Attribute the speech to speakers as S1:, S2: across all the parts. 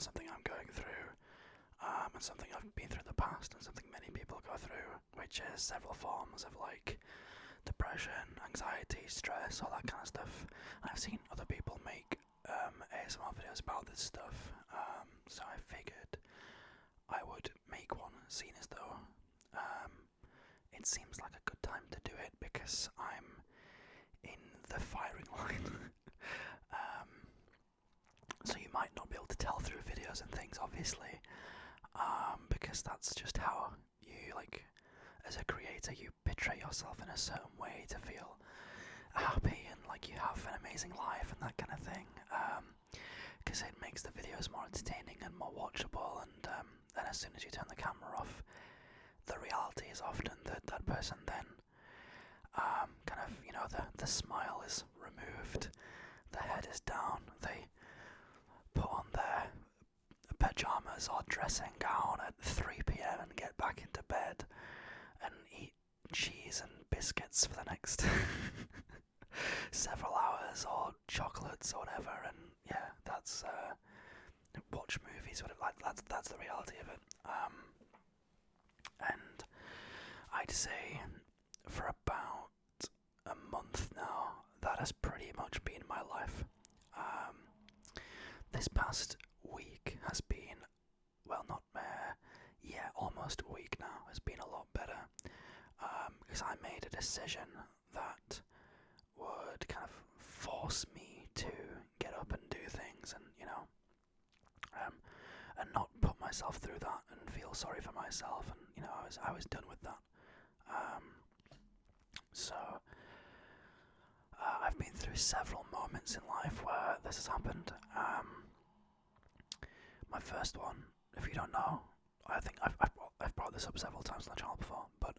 S1: something I'm going through, and something I've been through in the past, and something many people go through, which is several forms of like depression, anxiety, stress, all that kind of stuff. I've seen other people make ASMR videos about this stuff, so I figured I would make one, seeing as though it seems like a good time to do it because I'm in the firing line. So you might not be able to tell through videos and things, obviously, because that's just how you, like, as a creator, you portray yourself in a certain way to feel happy and like you have an amazing life and that kind of thing, because it makes the videos more entertaining and more watchable, and as soon as you turn the camera off, the reality is often that that person then kind of, you know, the smile is removed, the head is down, they put on their pajamas or dressing gown at 3 p.m. and get back into bed and eat cheese and biscuits for the next several hours, or chocolates or whatever, and yeah, that's watch movies, whatever. That's the reality of it. And I'd say for about a month now, that has pretty much been my life. This past week has been, well, not almost a week now, has been a lot better, because I made a decision that would kind of force me to get up and do things, and and not put myself through that and feel sorry for myself, and I was done with that. So I've been through several moments in life where this has happened. My first one, if you don't know, I think I've brought this up several times on the channel before, but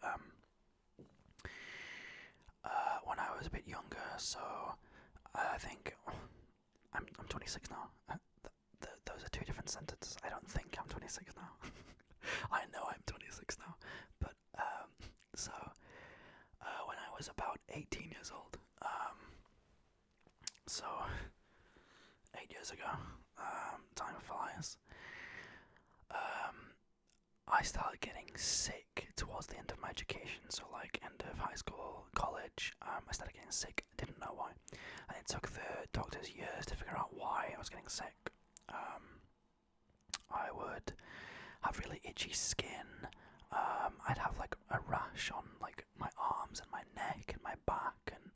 S1: when I was a bit younger, so I think I'm 26 now. Those are two different sentences. I don't think I'm 26 now. I know I'm 26 now, but so when I was about 18 years old, so 8 years ago, time flies. I started getting sick towards the end of my education, so like end of high school, college. I started getting sick, didn't know why, and it took the doctors years to figure out why I was getting sick. I would have really itchy skin. I'd have like a rash on like my arms and my neck and my back and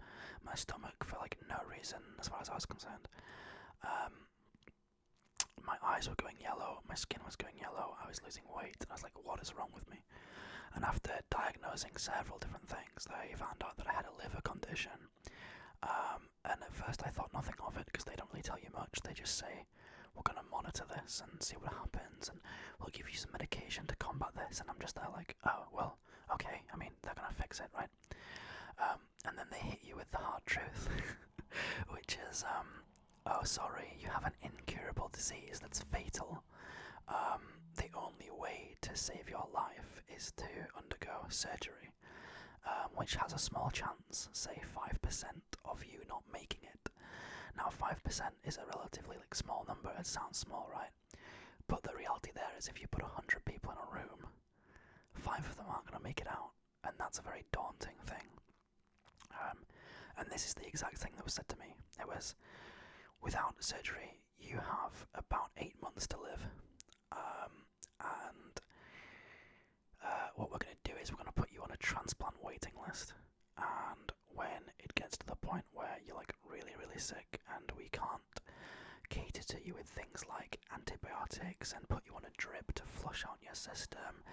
S1: my stomach for like no reason as far as I was concerned. My eyes were going yellow, my skin was going yellow, I was losing weight, and I was like, what is wrong with me? And after diagnosing several different things, they found out that I had a liver condition. And at first I thought nothing of it, because they don't really tell you much. They just say, we're going to monitor this and see what happens, and we'll give you some medication to combat this. And I'm just there like, oh, well, okay, I mean, they're going to fix it, right? And then they hit you with the hard truth, which is, oh, sorry, you have an incurable disease that's fatal. The only way to save your life is to undergo surgery, which has a small chance, say 5%, of you not making it. Now, 5% is a relatively small number. It sounds small, right? But the reality there is, if you put 100 people in a room, 5 of them aren't going to make it out, and that's a very daunting thing. And this is the exact thing that was said to me. It was, without surgery, you have about 8 months to live. And what we're going to do is we're going to put you on a transplant waiting list. And when it gets to the point where you're like really, really sick and we can't cater to you with things like antibiotics and put you on a drip to flush out your system,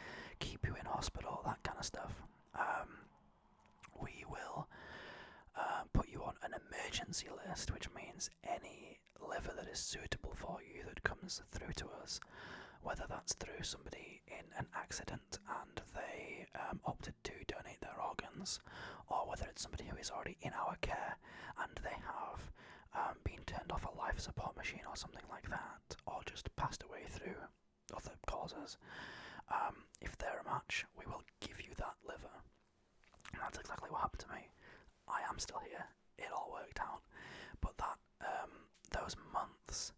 S1: keep you in hospital, that kind of stuff, we will put you on an emergency list, which means any liver that is suitable for you that comes through to us, whether that's through somebody in an accident and they opted to donate their organs, or whether it's somebody who is already in our care and they have been turned off a life support machine or something like that, or just passed away through other causes. If they're a match, we will give you that liver. And that's exactly what happened to me. I am still here. It all worked out. But that those months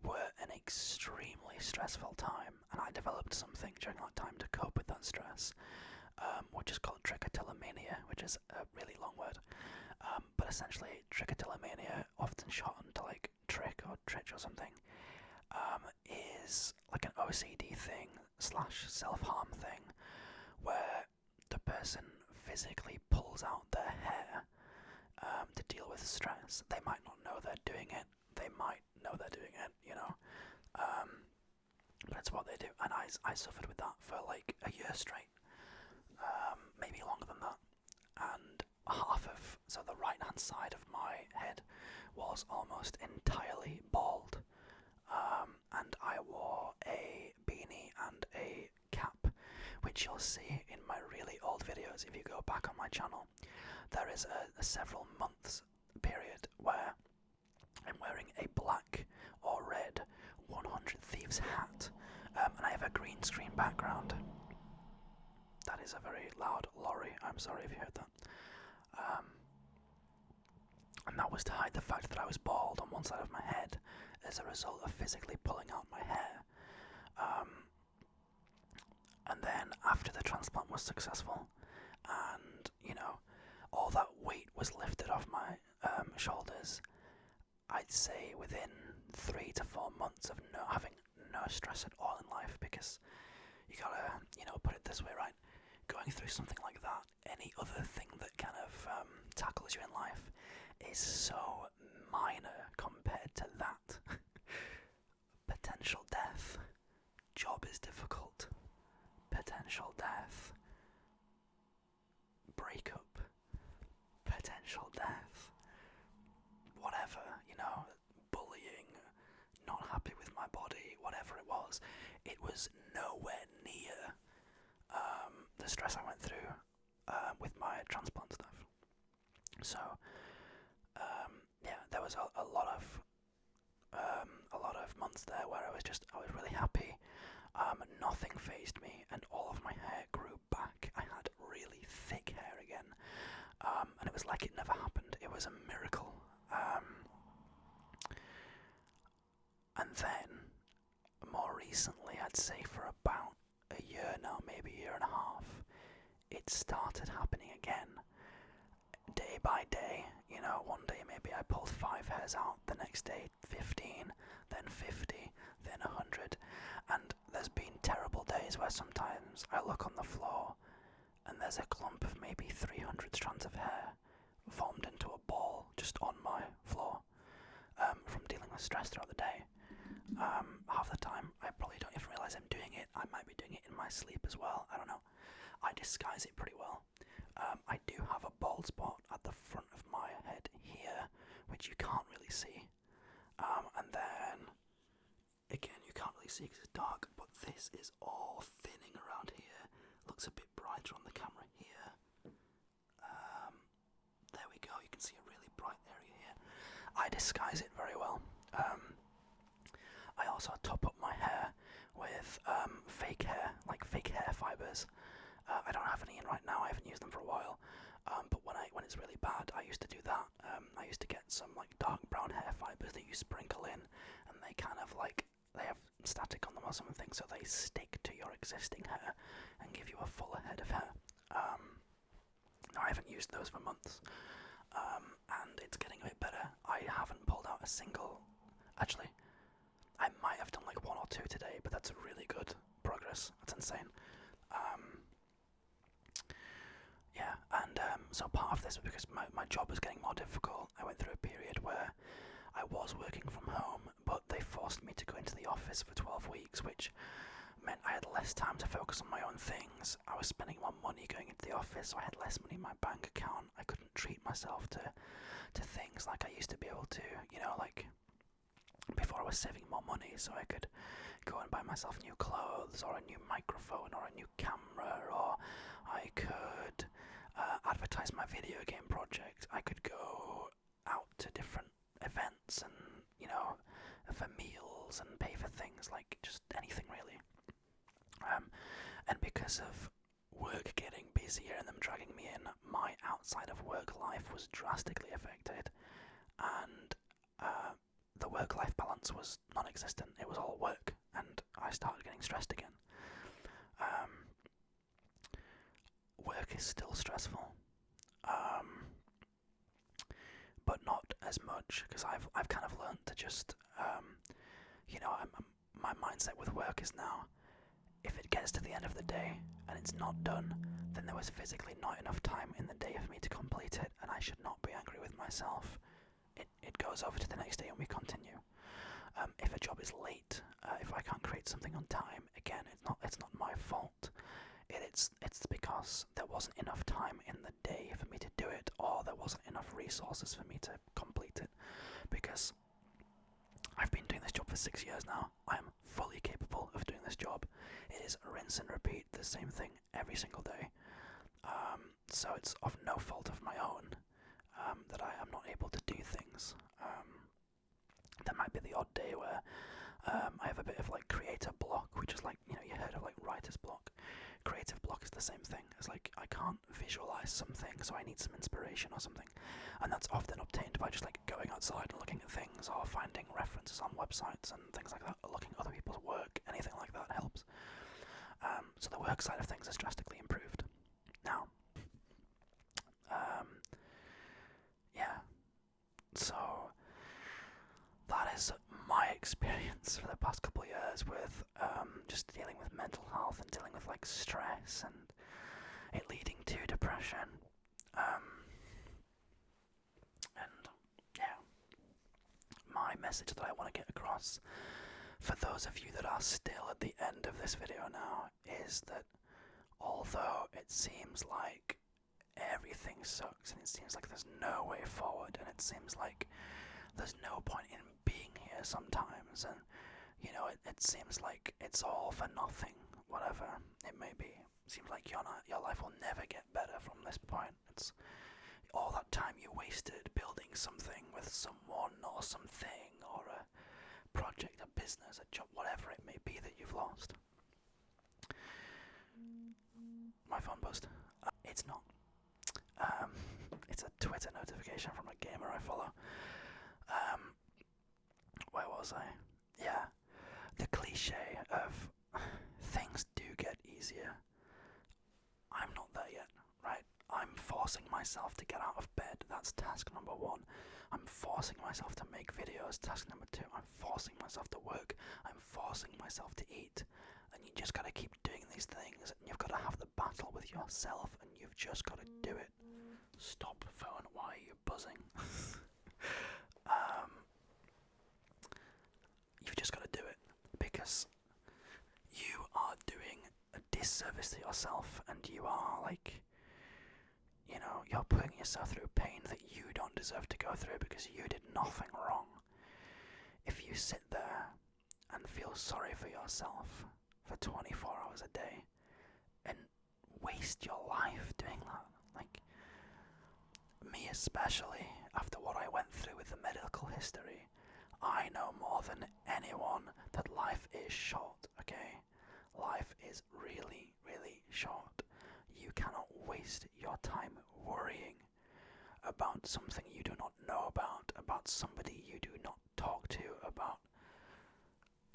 S1: were an extremely stressful time, and I developed something during that time to cope with that stress, which is called trichotillomania, which is a really long word. But essentially, trichotillomania, often shortened to like trick or tritch or something, is like an OCD thing / self-harm thing, where the person physically pulls out their hair to deal with stress. They might not know they're doing it. They might know they're doing it, but it's what they do. And I suffered with that for like a year straight, maybe longer than that. And so the right hand side of my head was almost entirely bald, and I wore a beanie and a cap, which you'll see in my really old videos. If you go back on my channel, there is a several months period where I'm wearing a black or red 100 Thieves hat, and I have a green screen background. That is a very loud lorry. I'm sorry if you heard that. And that was to hide the fact that I was bald on one side of my head as a result of physically pulling out my hair. And then after the transplant was successful, and all that weight was lifted off my shoulders, I'd say within 3 to 4 months of having no stress at all in life, because you gotta, put it this way, right? Going through something like that, any other thing that kind of tackles you in life is so minor compared to that. Potential death. Job is difficult. Potential death. Breakup. Potential death. Whatever, bullying, not happy with my body, whatever it was nowhere near the stress I went through with my transplant stuff. So, there was a lot of months there where I was really happy. Nothing fazed me, and all of my hair grew back. I had really thick hair again, and it was like it never happened. It was a miracle. And then, more recently, I'd say for about a year now, maybe a year and a half, it started happening again. Day by day, one day maybe I pulled 5 hairs out, the next day 15, then 50, then 100, and there's been terrible days where sometimes I look on the floor and there's a clump of maybe 300 strands of hair formed into a ball just on my floor, from dealing with stress throughout the day. Half the time I probably don't even realise I'm doing it. I might be doing it in my sleep as well, I don't know. I disguise it pretty well. I do have a bald spot at the front of my head here, which you can't really see. And then, again, you can't really see because it's dark, but this is all thinning around here. Looks a bit brighter on the camera here. There we go, you can see a really bright area here. I disguise it very well. I also top up my hair with fake hair, like fake hair fibres. I don't have any in right now, I haven't used them for a while, but when it's really bad, I used to do that. I used to get some like dark brown hair fibres that you sprinkle in, and they kind of like, they have static on them or something, so they stick to your existing hair and give you a fuller head of hair. Now I haven't used those for months, and it's getting a bit better. I haven't pulled out a single, actually, I might have done like 1 or 2 today, but that's a really good progress. That's insane. So part of this was because my job was getting more difficult. I went through a period where I was working from home, but they forced me to go into the office for 12 weeks, which meant I had less time to focus on my own things. I was spending more money going into the office, so I had less money in my bank account. I couldn't treat myself to things like I used to be able to, like before I was saving more money, so I could go and buy myself new clothes or a new microphone or a new camera, or I could advertise my video game project. I could go out to different events and, for meals and pay for things, like just anything really. And because of work getting busier and them dragging me in, my outside of work life was drastically affected, and the work-life balance was non-existent. It was all work, and I started getting stressed again. Work is still stressful, but not as much, because I've kind of learned to just, my mindset with work is now, if it gets to the end of the day and it's not done, then there was physically not enough time in the day for me to complete it, and I should not be angry with myself. It goes over to the next day and we continue. If a job is late, if I can't create something on time, again, it's not my fault. It's because there wasn't enough time in the day for me to do it, or there wasn't enough resources for me to complete it. Because I've been doing this job for 6 years now. I am fully capable of doing this job. It is rinse and repeat the same thing every single day. So it's of no fault of my own that I am not able to do things. There might be the odd day where I have a bit of like creative block, which is like, you heard of like writer's block. Creative block is the same thing. It's like I can't visualize something, so I need some inspiration or something, and that's often obtained by just like going outside and looking at things, or finding references on websites and things like that, or looking at other people's work. Anything like that helps. So the work side of things has drastically improved. Now, yeah. So that is my experience for the past couple of years with just dealing with mental health and dealing with like stress and it leading to depression. And yeah, my message that I want to get across for those of you that are still at the end of this video now is that although it seems like everything sucks and it seems like there's no way forward and it seems like there's no point in being here sometimes, and it seems like it's all for nothing, whatever it may be. It seems like your life will never get better from this point. It's all that time you wasted building something with someone or something, or a project, a business, a job, whatever it may be that you've lost. My phone buzzed. It's not. It's a Twitter notification from a gamer I follow. Where was I? Yeah. The cliche of things do get easier. I'm not there yet, right? I'm forcing myself to get out of bed. That's task number 1. I'm forcing myself to make videos. Task number 2. I'm forcing myself to work. I'm forcing myself to eat. And you just gotta keep doing these things. And you've gotta have the battle with yourself. And you've just gotta do it. Stop, phone. Why are you buzzing? You've just got to do it, because you are doing a disservice to yourself, and you are like, you're putting yourself through pain that you don't deserve to go through because you did nothing wrong. If you sit there and feel sorry for yourself for 24 hours a day and waste your life doing that, like me especially, after what I went through with the medical history, I know more than anyone that life is short, okay? Life is really, really short. You cannot waste your time worrying about something you do not know about somebody you do not talk to, about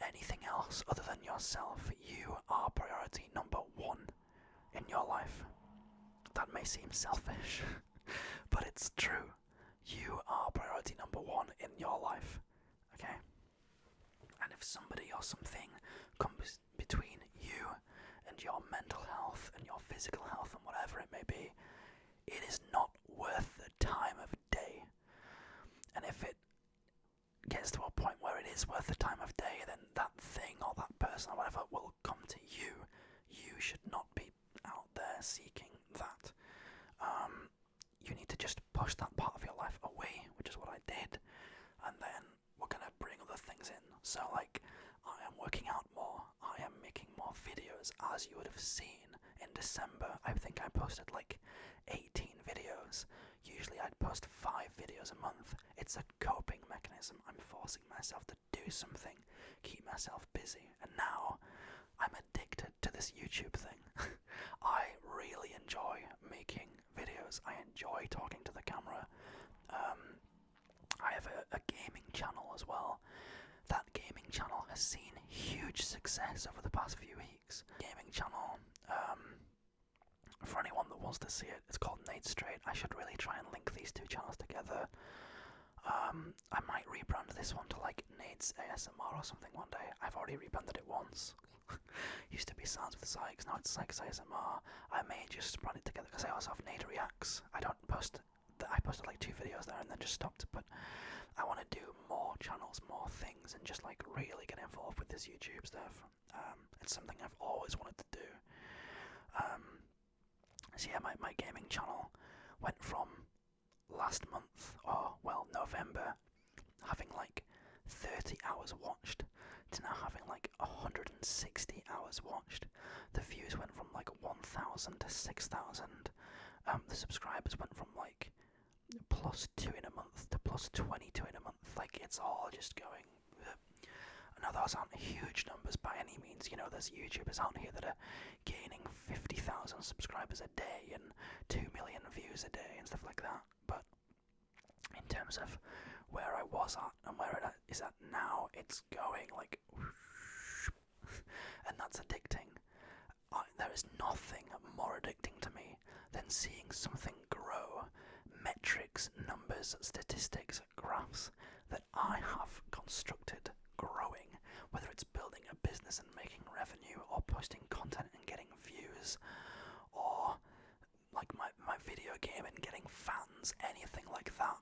S1: anything else other than yourself. You are priority number 1 in your life. That may seem selfish, but it's true. You are priority number 1 in your life. Okay? And if somebody or something comes between you and your mental health and your physical health and whatever it may be, it is not worth the time of day. And if it gets to a point where it is worth the time of day, then that thing or that person or whatever will come to you. You should not be out there seeking that. You need to just push that part of your life away, which is what I did, and then we're gonna bring other things in. So like, I am working out more, I am making more videos, as you would have seen in December. I think I posted like 18 videos. Usually I'd post 5 videos a month. It's a coping mechanism. I'm forcing myself to do something, keep myself busy, and now I'm addicted to this YouTube thing. I really enjoy making videos. I enjoy talking to the camera. I have a gaming channel as well. That gaming channel has seen huge success over the past few weeks. Gaming channel, for anyone that wants to see it, it's called Nate Straight. I should really try and link these two channels together. I might rebrand this one to like Nate's ASMR or something one day. I've already rebranded it once. Used to be Sounds with Sykes, now it's Sykes ASMR. I may just brand it together because I also have Nate Reacts. I posted like 2 videos there and then just stopped, but I want to do more channels, more things, and just like really get involved with this YouTube stuff. It's something I've always wanted to do. So yeah, my gaming channel went from last month, November, having like 30 hours watched to now having like 160 hours watched. The views went from like 1,000 to 6,000. The subscribers went from like +2 in a month to +22 in a month. Like, it's all just going. Now those aren't huge numbers by any means. You know, there's YouTubers out here that are gaining 50,000 subscribers a day and 2 million views a day and stuff like that. But in terms of where I was at and where it is at now, it's going like whoosh, and that's addicting. There is nothing more addicting to me than seeing something grow. Metrics, numbers, statistics, graphs that I have constructed growing, whether it's building a business and making revenue, or posting content and getting views, or like my video game and getting fans, anything like that.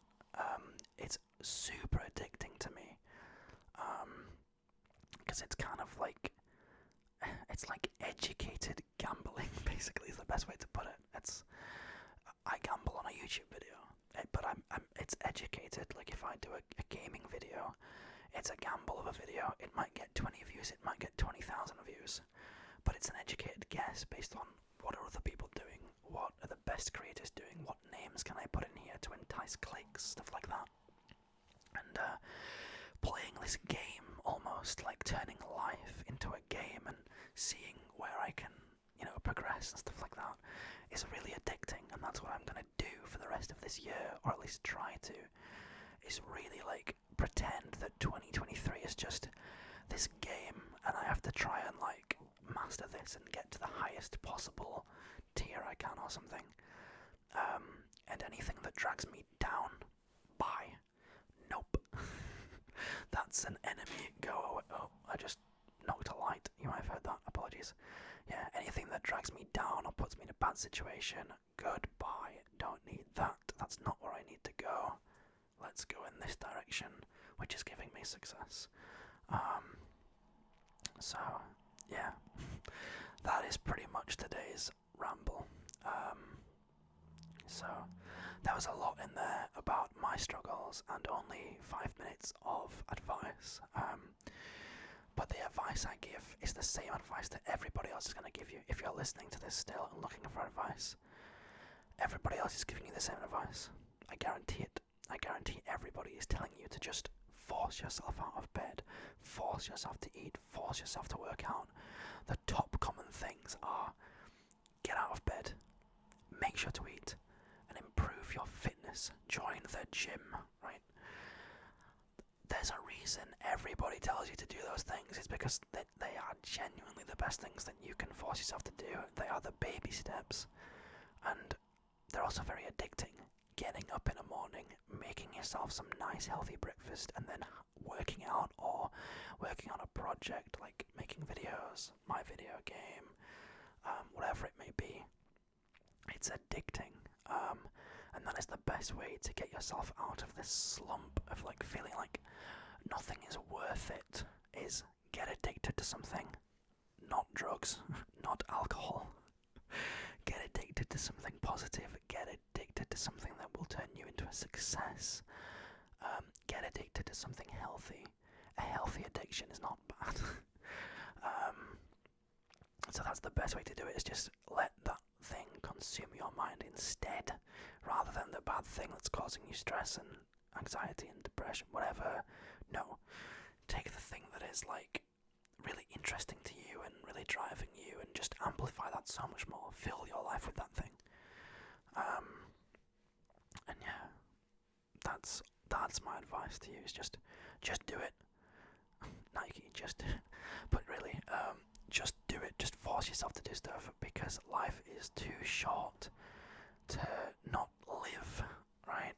S1: It's super addicting to me, because it's kind of like, it's like educated gambling, basically, is the best way to put it. I gamble on a YouTube video, but it's educated. Like, if I do a gaming video, it's a gamble of a video. It might get 20 views, it might get 20,000 views, but it's an educated guess based on what are other people doing, what are the best creators doing, what names can I put in here to entice clicks, stuff like that. And playing this game, almost like turning life into a game and seeing where I can, progress and stuff like that, is really addicting. And that's what I'm going to do for the rest of this year, or at least try to, is really like pretend that 2023 is just this game and I have to try and like master this and get to the highest possible tier I can or something. And anything that drags me down, bye. Nope. That's an enemy. Go away. Oh, I just knocked a light. You might have heard that. Apologies. Yeah, anything that drags me down or puts me in a bad situation, goodbye. Don't need that. That's not where I need to go. Let's go in this direction, which is giving me success. So, yeah. That is pretty much today's ramble. So, there was a lot in there about my struggles and only 5 minutes of advice. But the advice I give is the same advice that everybody else is going to give you. If you're listening to this still and looking for advice, everybody else is giving you the same advice. I guarantee it. I guarantee everybody is telling you to just force yourself out of bed, force yourself to eat, force yourself to work out. The top common things are: get out of bed, make sure to eat, and improve your fitness. Join the gym, right? There's a reason everybody tells you to do those things. It's because they are genuinely the best things that you can force yourself to do. They are the baby steps, and they're also very addicting. Getting up in the morning, making yourself some nice healthy breakfast, and then working out or working on a project like making videos, my video game, whatever it may be. It's addicting, and that is the best way to get yourself out of this slump of like feeling like nothing is worth it, is get addicted to something. Not drugs, not alcohol. Get addicted to something positive. Get addicted to something that will turn you into a success. Get addicted to something healthy. A healthy addiction is not bad. So that's the best way to do it, is just let that thing consume your mind instead, rather than the bad thing that's causing you stress and anxiety and depression, whatever. No. Take the thing that is like really interesting to you and really driving you, and just amplify that so much more. Fill your life with that thing. And yeah, that's my advice to you, is just do it. Now you can just, but really, just do it. Just force yourself to do stuff because life is too short to not live, right?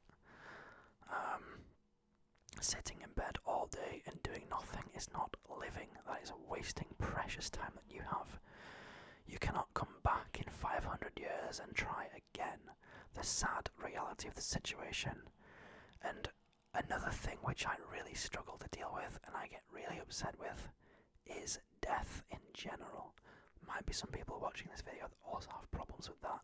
S1: Sitting in bed all day and doing nothing is not living. That is wasting precious time that you have. You cannot come back in 500 years and try again. The sad reality of the situation. And another thing which I really struggle to deal with and I get really upset with is death in general. Might be some people watching this video that also have problems with that.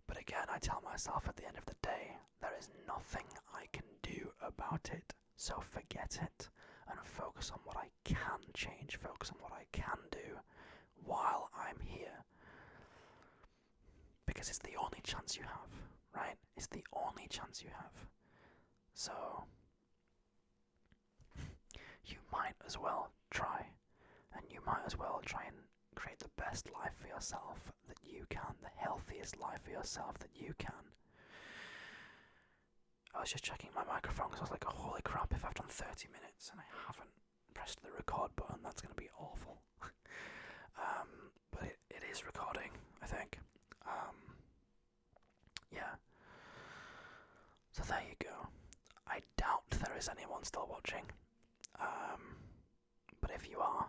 S1: But again, I tell myself at the end of the day, there is nothing I can do about it. So forget it and focus on what I can change, focus on what I can do while I'm here. Because it's the only chance you have, right? It's the only chance you have. So, you might as well try. And you might as well try and create the best life for yourself that you can, the healthiest life for yourself that you can. I was just checking my microphone because I was like, oh, holy crap, if I've done 30 minutes and I haven't pressed the record button, that's going to be awful. But it is recording, I think. Yeah. So there you go. I doubt there is anyone still watching. But if you are,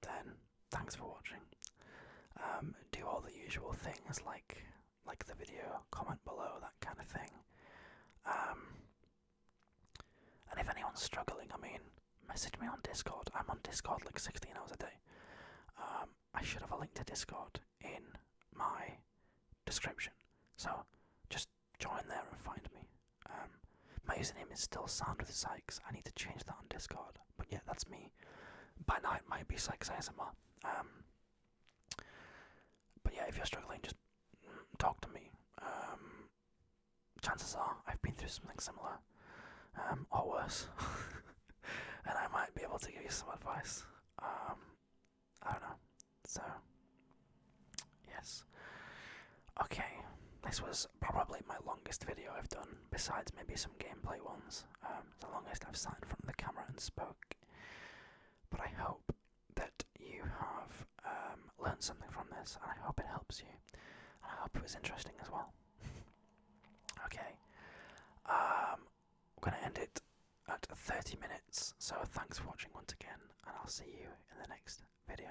S1: then thanks for watching. Do all the usual things like the video, comment below, that kind of thing. And if anyone's struggling, I mean, message me on Discord. I'm on Discord like 16 hours a day. I should have a link to Discord in my description. So just join there and find me. My username is still Sound with Sykes. I need to change that on Discord. But yeah, that's me. By now it might be Sykes ASMR. But yeah, if you're struggling, just talk to me. Chances are I've been through something similar, or worse, and I might be able to give you some advice. I don't know. So, yes. Okay, this was probably my longest video I've done, besides maybe some gameplay ones. The longest I've sat in front of the camera and spoke. But I hope that you have learned something from this, and I hope it helps you. And I hope it was interesting as well. Okay. I'm going to end it at 30 minutes, so thanks for watching once again, and I'll see you in the next video.